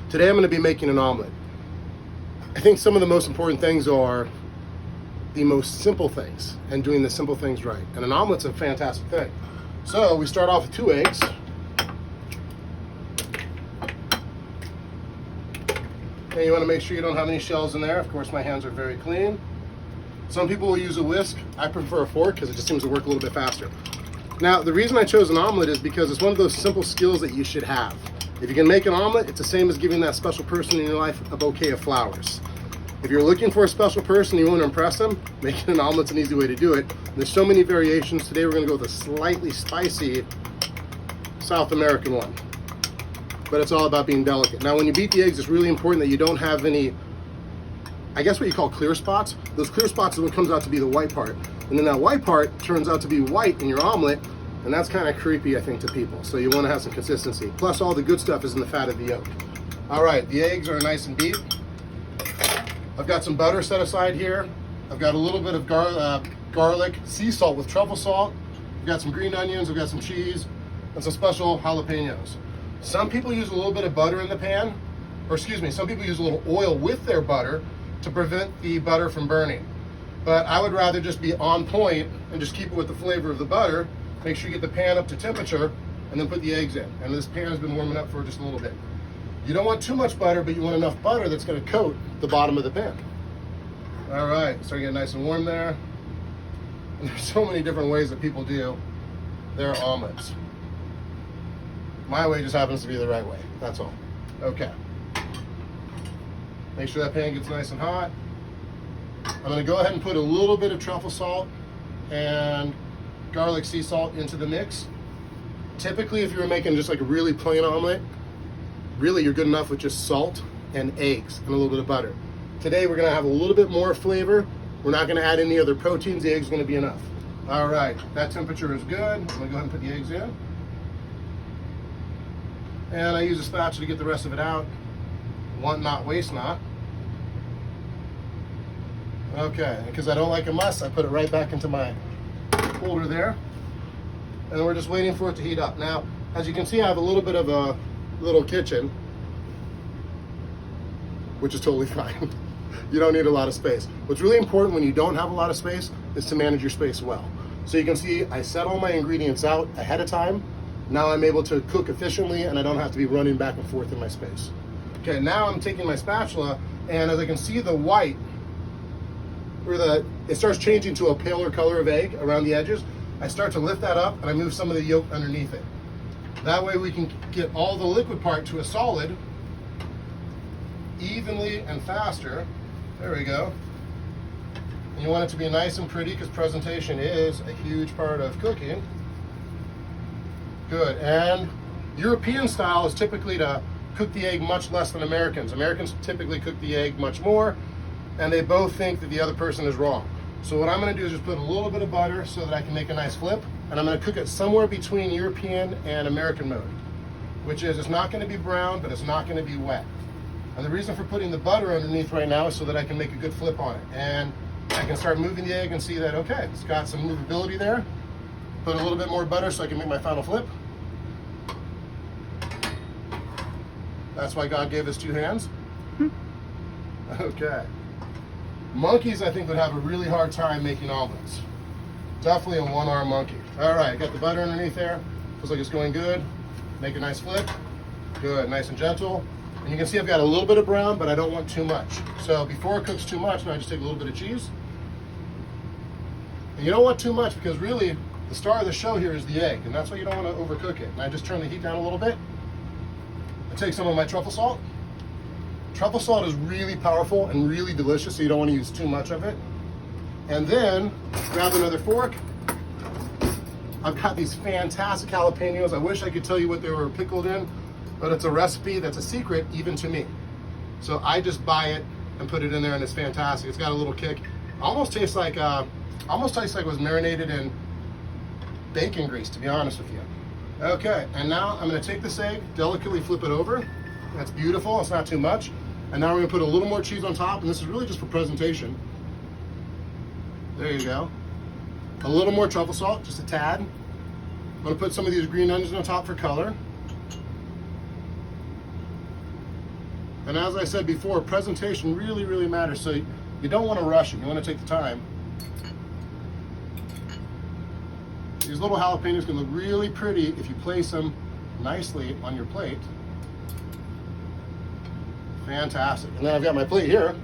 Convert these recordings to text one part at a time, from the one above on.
Today I'm going to be making an omelet. I think some of the most important things are the most simple things and doing the simple things right. And an omelet's a fantastic thing. So we start off with 2 eggs. And you want to make sure you don't have any shells in there. Of course, my hands are very clean. Some people will use a whisk. I prefer a fork because it just seems to work a little bit faster. Now, the reason I chose an omelet is because it's one of those simple skills that you should have. If you can make an omelet, it's the same as giving that special person in your life a bouquet of flowers. If you're looking for a special person and you want to impress them, making an omelet's an easy way to do it. There's so many variations. Today we're going to go with a slightly spicy South American one. But it's all about being delicate. Now when you beat the eggs, it's really important that you don't have any, I guess what you call clear spots. Those clear spots is what comes out to be the white part. And then that white part turns out to be white in your omelet, and that's kind of creepy, I think, to people. So you want to have some consistency. Plus all the good stuff is in the fat of the yolk. All right, the eggs are nice and beat. I've got some butter set aside here. I've got a little bit of garlic, sea salt with truffle salt. I've got some green onions, I've got some cheese, and some special jalapenos. Some people use a little bit of butter in the pan, or excuse me, some people use a little oil with their butter to prevent the butter from burning. But I would rather just be on point and just keep it with the flavor of the butter. Make sure you get the pan up to temperature and then put the eggs in. And this pan has been warming up for just a little bit. You don't want too much butter, but you want enough butter that's going to coat the bottom of the pan. All right, starting to get nice and warm there. And there's so many different ways that people do their omelets. My way just happens to be the right way, that's all. Okay. Make sure that pan gets nice and hot. I'm going to go ahead and put a little bit of truffle salt and garlic sea salt into the mix. Typically, if you were making just like a really plain omelet, really you're good enough with just salt and eggs and a little bit of butter. Today we're going to have a little bit more flavor. We're not going to add any other proteins. The eggs are going to be enough. All right, that temperature is good. I'm going to go ahead and put the eggs in. And I use a spatula to get the rest of it out. Want not, waste not. Okay, because I don't like a mess, I put it right back into my holder there. And we're just waiting for it to heat up. Now, as you can see, I have a little bit of a little kitchen, which is totally fine. You don't need a lot of space. What's really important when you don't have a lot of space is to manage your space well. So you can see I set all my ingredients out ahead of time. Now I'm able to cook efficiently and I don't have to be running back and forth in my space. Okay, now I'm taking my spatula, and as I can see the white, it starts changing to a paler color of egg around the edges. I start to lift that up and I move some of the yolk underneath it. That way we can get all the liquid part to a solid evenly and faster. There we go. And you want it to be nice and pretty because presentation is a huge part of cooking. Good, and European style is typically to cook the egg much less than Americans. Americans typically cook the egg much more, and they both think that the other person is wrong. So what I'm going to do is just put a little bit of butter so that I can make a nice flip, and I'm going to cook it somewhere between European and American mode, which is it's not going to be brown, but it's not going to be wet. And the reason for putting the butter underneath right now is so that I can make a good flip on it. And I can start moving the egg and see that, okay, it's got some movability there. Put a little bit more butter so I can make my final flip. That's why God gave us 2 hands. Okay. Monkeys, I think, would have a really hard time making omelets. Definitely a 1-arm monkey. All right, got the butter underneath there. Feels like it's going good. Make a nice flip. Good, nice and gentle. And you can see I've got a little bit of brown, but I don't want too much. So before it cooks too much, now I just take a little bit of cheese. And you don't want too much because really the star of the show here is the egg, and that's why you don't want to overcook it. And I just turn the heat down a little bit. I take some of my truffle salt. Truffle salt is really powerful and really delicious, so you don't want to use too much of it. And then grab another fork. I've got these fantastic jalapenos. I wish I could tell you what they were pickled in, but it's a recipe that's a secret even to me. So I just buy it and put it in there, and it's fantastic. It's got a little kick. Almost tastes like it was marinated in bacon grease, to be honest with you. Okay, and now I'm going to take this egg, delicately flip it over. That's beautiful, it's not too much. And now we're going to put a little more cheese on top, and this is really just for presentation. There you go. A little more truffle salt, just a tad. I'm going to put some of these green onions on top for color. And as I said before, presentation really, really matters. So you don't want to rush it. You want to take the time. These little jalapenos can look really pretty if you place them nicely on your plate. Fantastic. And then I've got my plate here.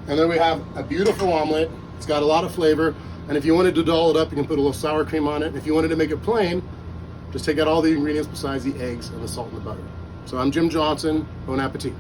And then we have a beautiful omelet. It's got a lot of flavor. And if you wanted to doll it up, you can put a little sour cream on it. And if you wanted to make it plain, just take out all the ingredients besides the eggs and the salt and the butter. So I'm Jim Johnson. Bon appetit.